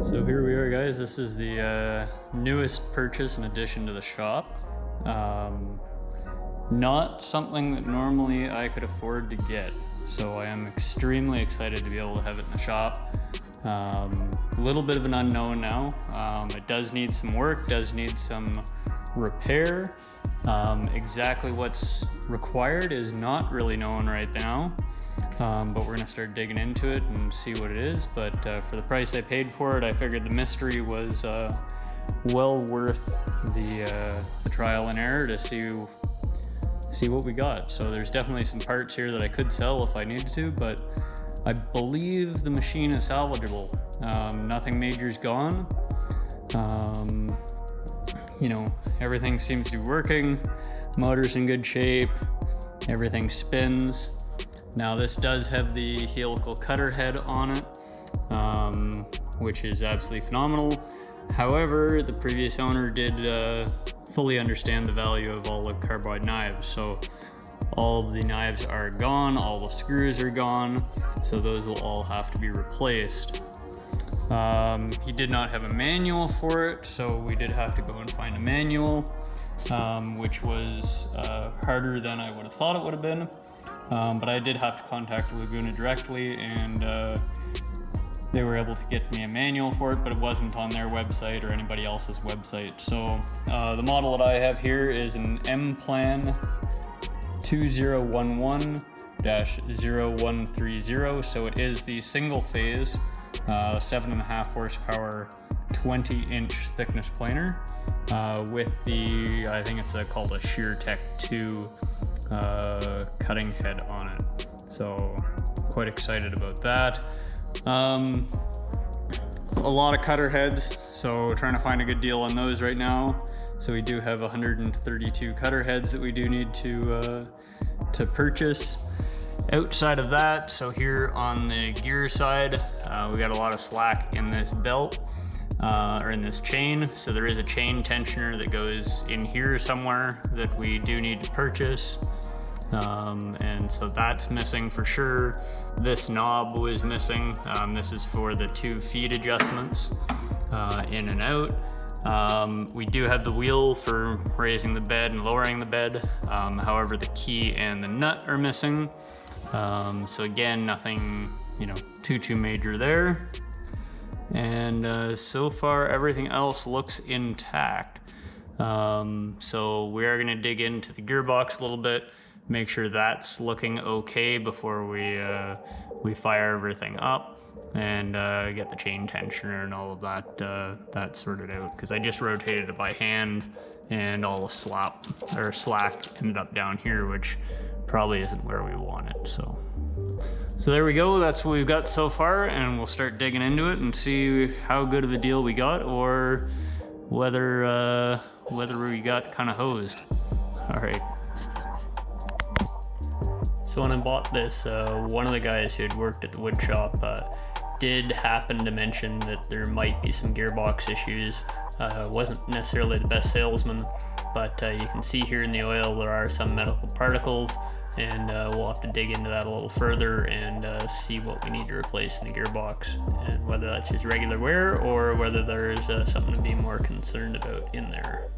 So here we are, guys. This is the newest purchase and addition to the shop. Not something that normally I could afford to get, so I am extremely excited to be able to have it in the shop. A little bit of an unknown now. It does need some work, does need some repair. Exactly what's required is not really known right now. But we're gonna start digging into it and see what it is. But for the price I paid for it, I figured the mystery was well worth the trial and error to see what we got. So there's definitely some parts here that I could sell if I needed to, but I believe the machine is salvageable. Nothing major's gone. You know, everything seems to be working. Motor's in good shape. Everything spins. Now this does have the helical cutter head on it, which is absolutely phenomenal. However, the previous owner did fully understand the value of all the carbide knives. So all of the knives are gone, all the screws are gone, so those will all have to be replaced. He did not have a manual for it, so we did have to go and find a manual, which was harder than I would have thought it would have been. But I did have to contact Laguna directly, and they were able to get me a manual for it, but it wasn't on their website or anybody else's website. So the model that I have here is an M-Plan 2011-0130, so it is the single phase 7.5 horsepower 20-inch thickness planer with the, I think it's called a ShearTech 2 cutting head on it. So quite excited about that. A lot of cutter heads, so trying to find a good deal on those right now. So we do have 132 cutter heads that we do need to purchase. Outside of that, so here on the gear side, we got a lot of slack in this belt, or in this chain. So there is a chain tensioner that goes in here somewhere that we do need to purchase. And so that's missing for sure. This knob was missing. This is for the 2 feet adjustments in and out. We do have the wheel for raising the bed and lowering the bed. However, the key and the nut are missing. So again, nothing, you know, too major there. And so far everything else looks intact. So we are going to dig into the gearbox a little bit, make sure that's looking okay before we fire everything up, and get the chain tensioner and all of that sorted out, because I just rotated it by hand and all the slack ended up down here, which probably isn't where we want it. So there we go. That's what we've got so far, and we'll start digging into it and see how good of a deal we got, or whether we got kind of hosed. All right. So when I bought this, one of the guys who had worked at the wood shop did happen to mention that there might be some gearbox issues. Wasn't necessarily the best salesman, but you can see here in the oil there are some medical particles, and we'll have to dig into that a little further and see what we need to replace in the gearbox, and whether that's just regular wear or whether there is something to be more concerned about in there.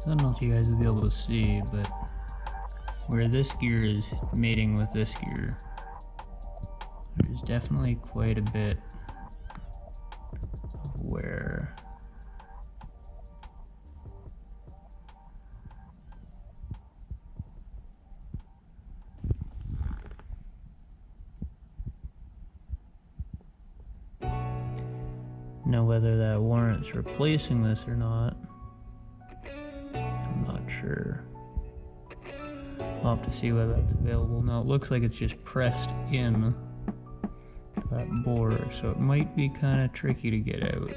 So I don't know if you guys will be able to see, but where this gear is mating with this gear, there's definitely quite a bit of wear. Now whether that warrants replacing this or not, I'm not sure. I'll have to see whether that's available. Now it looks like it's just pressed in to that bore, so it might be kind of tricky to get out.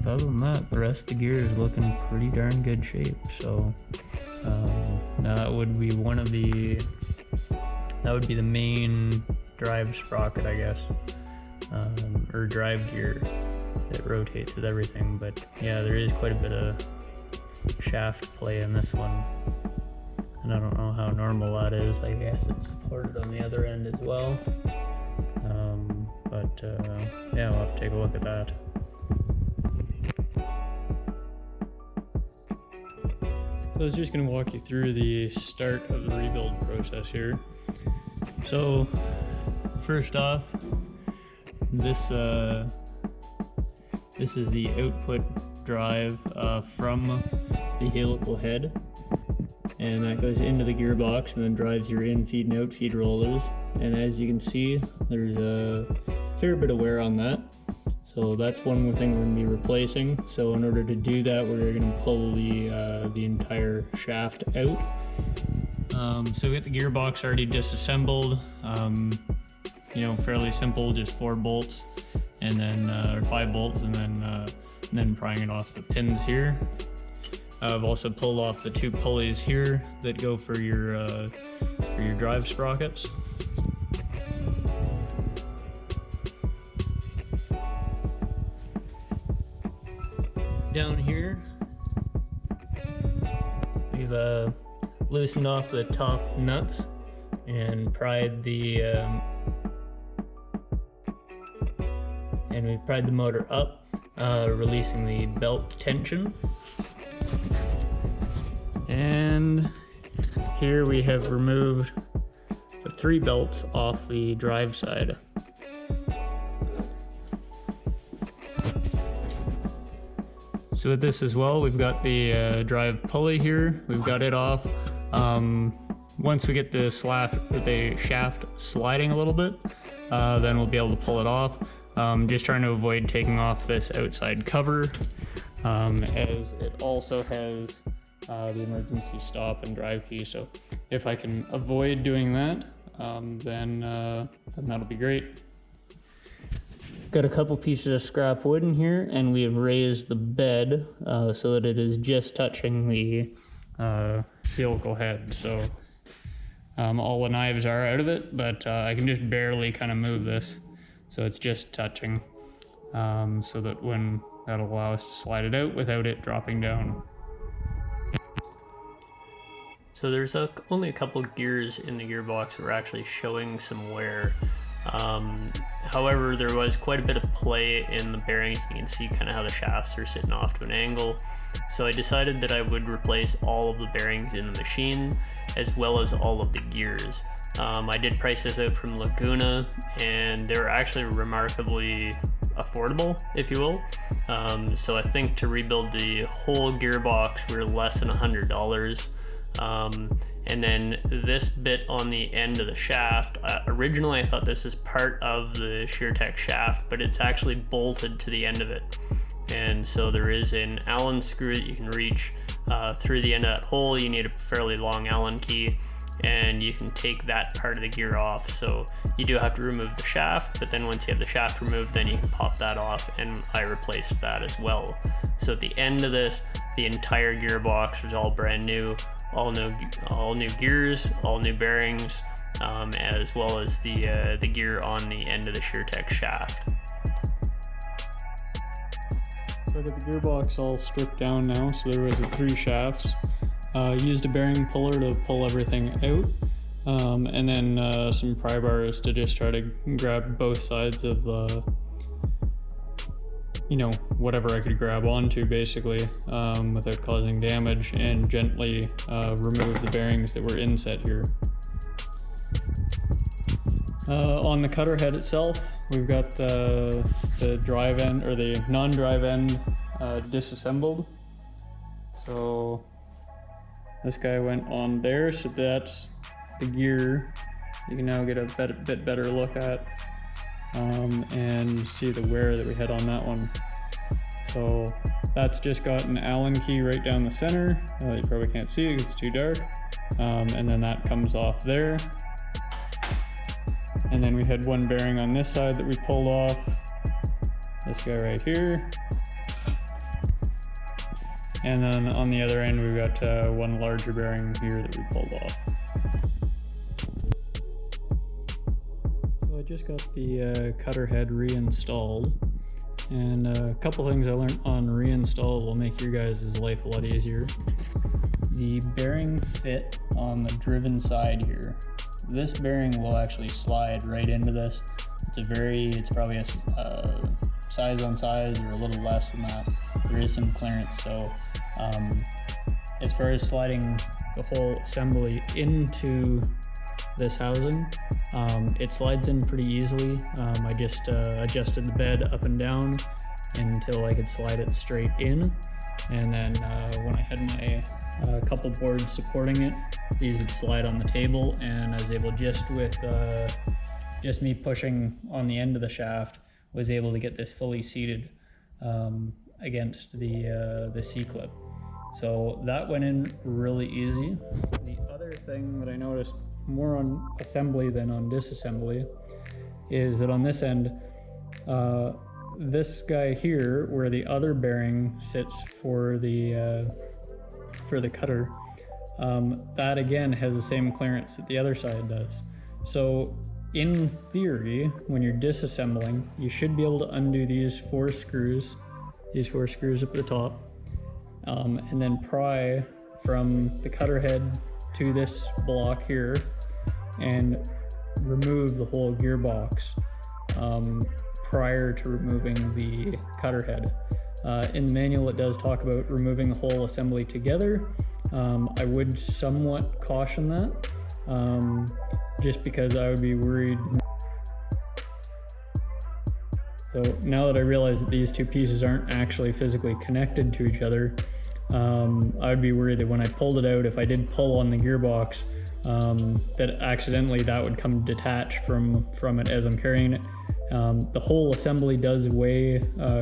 But other than that, the rest of the gear is looking pretty darn good shape. So now that would be the main drive sprocket, I guess, or drive gear that rotates with everything. But yeah, there is quite a bit of shaft play in this one, and I don't know how normal that is. I guess it's supported on the other end as well, but yeah, we'll have to take a look at that. So I was just going to walk you through the start of the rebuild process here. So first off, this is the output drive from the helical head, and that goes into the gearbox and then drives your in feed and out feed rollers. And as you can see, there's a fair bit of wear on that. So that's one more thing we're going to be replacing. So in order to do that, we're going to pull the entire shaft out. So we got the gearbox already disassembled. You know, fairly simple, just 4 bolts, and then or 5 bolts, and then prying it off the pins here. I've also pulled off the 2 pulleys here that go for your drive sprockets. Down here, we've loosened off the top nuts and pried the motor up, releasing the belt tension. And here we have removed the 3 belts off the drive side. So with this as well, we've got the drive pulley here. We've got it off. Once we get the shaft sliding a little bit, then we'll be able to pull it off. Just trying to avoid taking off this outside cover, as it also has the emergency stop and drive key. So if I can avoid doing that, then that'll be great. Got a couple pieces of scrap wood in here, and we have raised the bed so that it is just touching the helical head. So all the knives are out of it, but I can just barely kind of move this, so it's just touching, so that that'll allow us to slide it out without it dropping down. So there's only a couple gears in the gearbox that are actually showing some wear. However, there was quite a bit of play in the bearings. You can see kind of how the shafts are sitting off to an angle. So I decided that I would replace all of the bearings in the machine, as well as all of the gears. I did price this out from Laguna, and they were actually remarkably affordable, if you will. So I think to rebuild the whole gearbox, we were less than $100. And then this bit on the end of the shaft, originally I thought this was part of the ShearTech shaft, but it's actually bolted to the end of it. And so there is an Allen screw that you can reach through the end of that hole. You need a fairly long Allen key, and you can take that part of the gear off. So you do have to remove the shaft, but then once you have the shaft removed, then you can pop that off, and I replaced that as well. So at the end of this, the entire gearbox was all brand new. All new gears, all new bearings, as well as the gear on the end of the ShearTech shaft. So I got the gearbox all stripped down now. So there was the 3 shafts. Used a bearing puller to pull everything out. And then some pry bars to just try to grab both sides of whatever I could grab onto, basically, without causing damage, and gently remove the bearings that were inset here. On the cutter head itself, we've got the drive end, or the non-drive end, disassembled. So this guy went on there, so that's the gear. You can now get a bit better look at and see the wear that we had on that one. So that's just got an Allen key right down the center. You probably can't see it because it's too dark. And then that comes off there. And then we had one bearing on this side that we pulled off. This guy right here. And then on the other end, we've got one larger bearing here that we pulled off. So I just got the cutter head reinstalled. And a couple things I learned on reinstall will make your guys' life a lot easier. The bearing fit on the driven side here. This bearing will actually slide right into this. It's probably a size on size or a little less than that. There is some clearance, so as far as sliding the whole assembly into this housing, it slides in pretty easily. I just adjusted the bed up and down until I could slide it straight in, and then when I had my couple boards supporting it, these would slide on the table, and I was able, just me pushing on the end of the shaft, was able to get this fully seated against the C-clip. So that went in really easy. The other thing that I noticed more on assembly than on disassembly is that on this end, this guy here, where the other bearing sits for the cutter, that again has the same clearance that the other side does. So in theory, when you're disassembling, you should be able to undo these four screws up at the top, and then pry from the cutter head to this block here and remove the whole gearbox prior to removing the cutter head. In the manual, it does talk about removing the whole assembly together. I would somewhat caution that, just because I would be worried. So now that I realize that these two pieces aren't actually physically connected to each other, I would be worried that when I pulled it out, if I did pull on the gearbox, that accidentally that would come detached from it as I'm carrying it. The whole assembly does weigh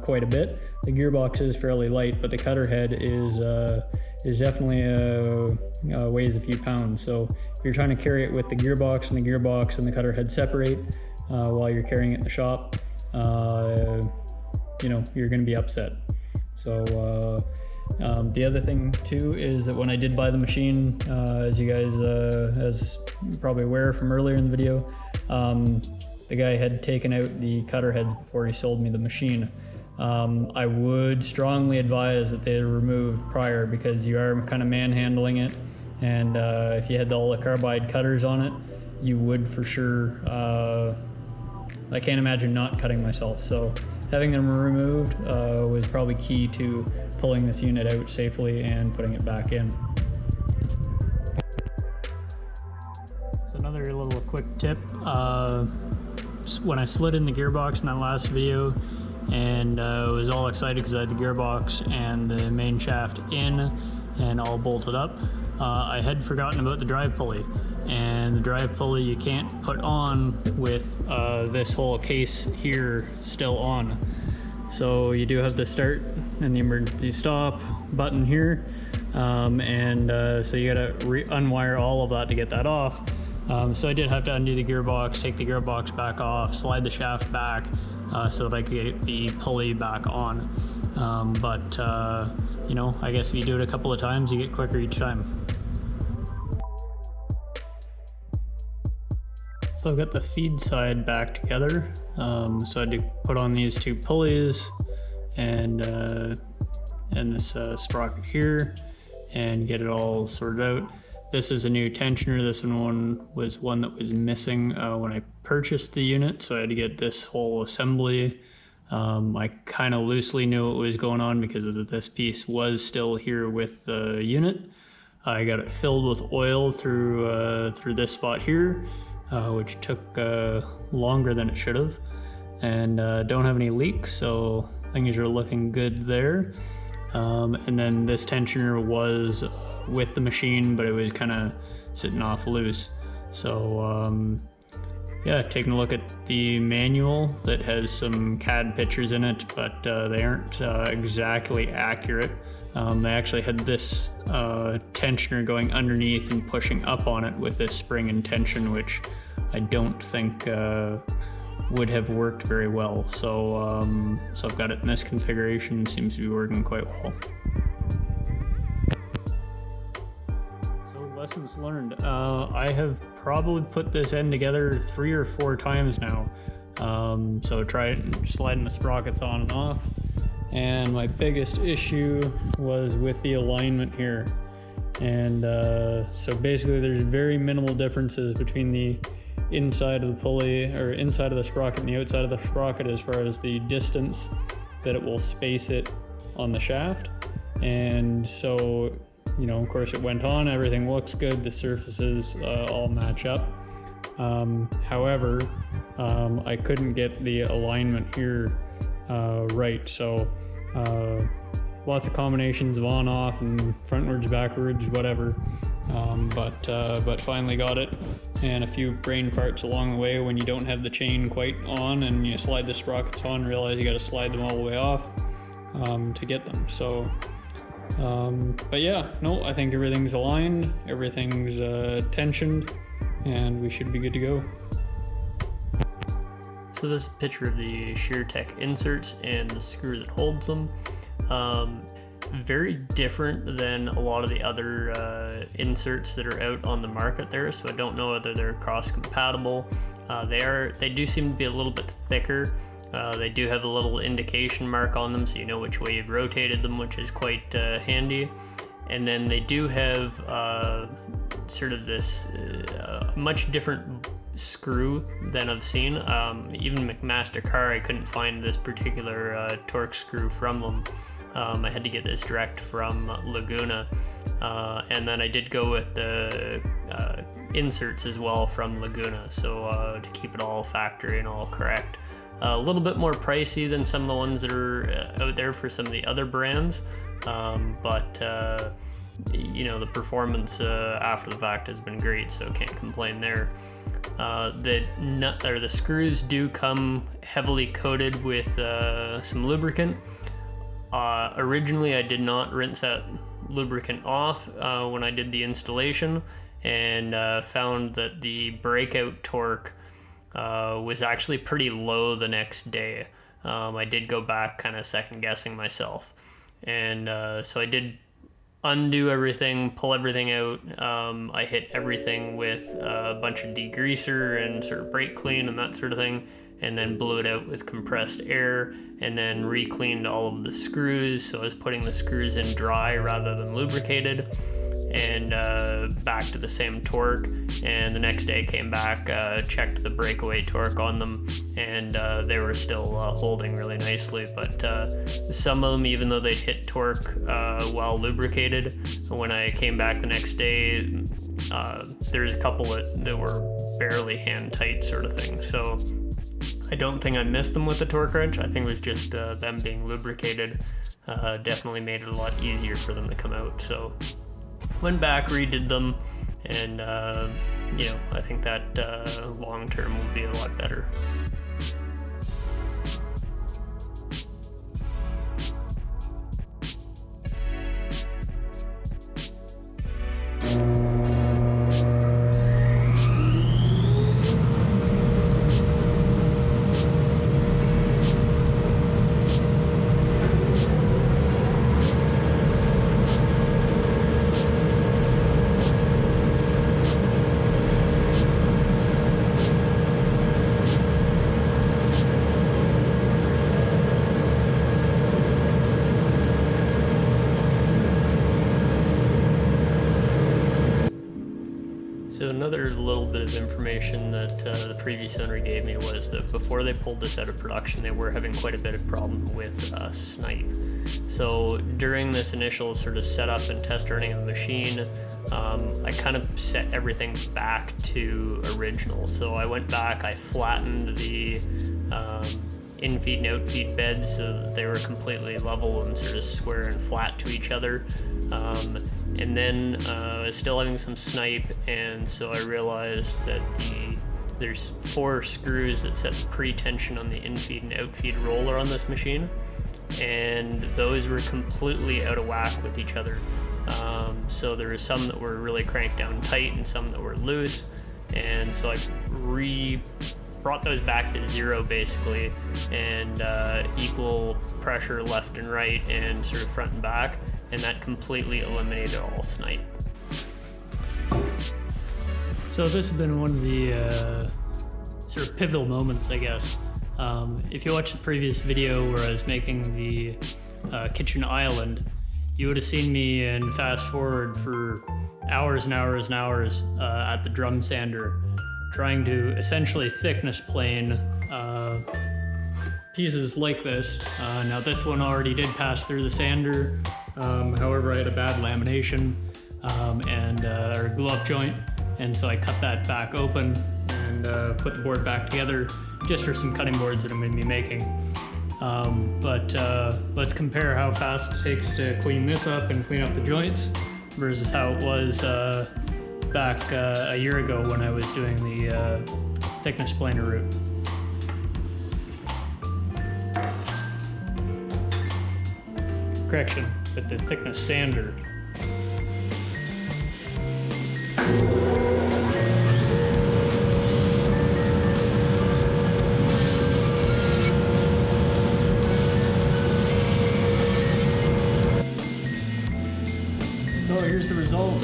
quite a bit. The gearbox is fairly light, but the cutter head is definitely weighs a few pounds. So if you're trying to carry it with the gearbox and the cutter head separate while you're carrying it in the shop, you're going to be upset. So the other thing too is that when I did buy the machine, as you guys as probably aware from earlier in the video, the guy had taken out the cutter heads before he sold me the machine. I would strongly advise that they removed prior, because you are kind of manhandling it, and if you had all the carbide cutters on it, you would for sure. I can't imagine not cutting myself. So having them removed was probably key to pulling this unit out safely and putting it back in. So another little quick tip, when I slid in the gearbox in that last video, and was all excited because I had the gearbox and the main shaft in and all bolted up, I had forgotten about the drive pulley. And the drive pulley you can't put on with this whole case here still on. So you do have the start and the emergency stop button here, so you gotta unwire all of that to get that off. So I did have to undo the gearbox, take the gearbox back off, slide the shaft back so that I could get the pulley back on. I guess if you do it a couple of times, you get quicker each time. So I've got the feed side back together. So I had to put on these two pulleys and this sprocket here and get it all sorted out. this is a new tensioner. This one was one that was missing when I purchased the unit, so I had to get this whole assembly. I kind of loosely knew what was going on because this piece was still here with the unit. I got it filled with oil through this spot here, which took longer than it should have, and don't have any leaks, so things are looking good there. And then this tensioner was with the machine, but it was kind of sitting off loose. So yeah, taking a look at the manual that has some CAD pictures in it, but they aren't exactly accurate. They actually had this tensioner going underneath and pushing up on it with this spring and tension, which I don't think would have worked very well. So I've got it in this configuration. Seems to be working quite well. So lessons learned. I have probably put this end together 3 or 4 times now. So tried sliding the sprockets on and off. And my biggest issue was with the alignment here. And so basically there's very minimal differences between the inside of the pulley, or inside of the sprocket and the outside of the sprocket, as far as the distance that it will space it on the shaft. And so, you know, of course it went on, everything looks good, the surfaces all match up. However, I couldn't get the alignment here right. So lots of combinations of on, off, and frontwards, backwards, whatever. But finally got it, and a few brain farts along the way when you don't have the chain quite on and you slide the sprockets on, realize you got to slide them all the way off to get them. So but yeah, no, I think everything's aligned, everything's tensioned, and we should be good to go. So this is a picture of the ShearTech inserts and the screw that holds them. Very different than a lot of the other inserts that are out on the market there, so I don't know whether they're cross compatible. They do seem to be a little bit thicker. They do have a little indication mark on them, so you know which way you've rotated them, which is quite handy. And then they do have sort of this much different screw than I've seen. Even McMaster Car, I couldn't find this particular torque screw from them. I had to get this direct from Laguna, and then I did go with the inserts as well from Laguna, so to keep it all factory and all correct. A little bit more pricey than some of the ones that are out there for some of the other brands, but you know, the performance after the fact has been great, so can't complain there. The screws do come heavily coated with some lubricant. Originally I did not rinse that lubricant off when I did the installation, and found that the breakout torque was actually pretty low the next day. I did go back kind of second guessing myself, and so I did undo everything, pull everything out. I hit everything with a bunch of degreaser and sort of brake clean and that sort of thing, and then blew it out with compressed air, and then re-cleaned all of the screws. So I was putting the screws in dry rather than lubricated, and back to the same torque. And the next day came back, checked the breakaway torque on them, and they were still holding really nicely. But some of them, even though they hit torque while lubricated, when I came back the next day, there's a couple that were barely hand tight sort of thing. So I don't think I missed them with the torque wrench. I think it was just them being lubricated. Definitely made it a lot easier for them to come out. So went back, redid them, and you know, I think that long term will be a lot better. So another little bit of information that the previous owner gave me was that before they pulled this out of production, they were having quite a bit of problem with snipe. So during this initial sort of setup and test running of the machine, I kind of set everything back to original. So I went back, I flattened the in-feed and out-feed beds so that they were completely level and sort of square and flat to each other. And then I was still having some snipe, and so I realized that there's 4 screws that set the pre-tension on the in-feed and out-feed roller on this machine, and those were completely out of whack with each other. So there were some that were really cranked down tight and some that were loose, and so I brought those back to 0 basically, and equal pressure left and right and sort of front and back, and that completely eliminated all snipe. So this has been one of the sort of pivotal moments, I guess. If you watched the previous video where I was making the kitchen island, you would have seen me and fast forward for hours and hours and hours at the drum sander, trying to essentially thickness plane pieces like this. Now this one already did pass through the sander, however I had a bad lamination or glove joint, and so I cut that back open and put the board back together just for some cutting boards that I'm going to be making. But let's compare how fast it takes to clean this up and clean up the joints versus how it was back a year ago when I was doing the thickness planer route. Correction, with the thickness sander. So here's the result.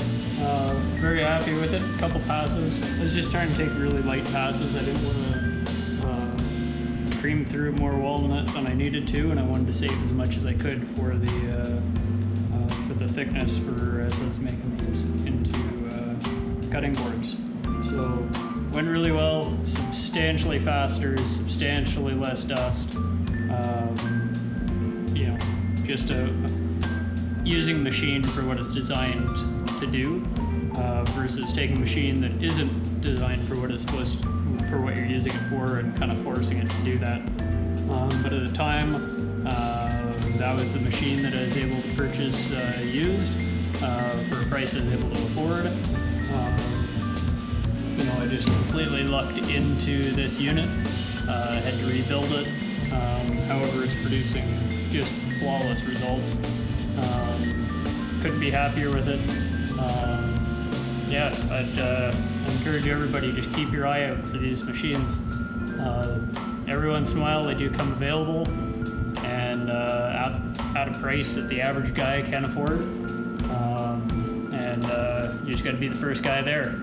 Very happy with it. A couple passes. I was just trying to take really light passes. I didn't want to cream through more walnut than I needed to, and I wanted to save as much as I could for the thickness as I was making these into cutting boards. So went really well. Substantially faster, substantially less dust. Just using the machine for what it's designed to do, versus taking a machine that isn't designed for what it's supposed to, for what you're using it for, and kind of forcing it to do that. But at the time, that was the machine that I was able to purchase used for a price I was able to afford. I just completely lucked into this unit. I had to rebuild it. However, it's producing just flawless results. Couldn't be happier with it. I'd encourage everybody to just keep your eye out for these machines. Every once in a while they do come available, and at a price that the average guy can afford. You just got to be the first guy there.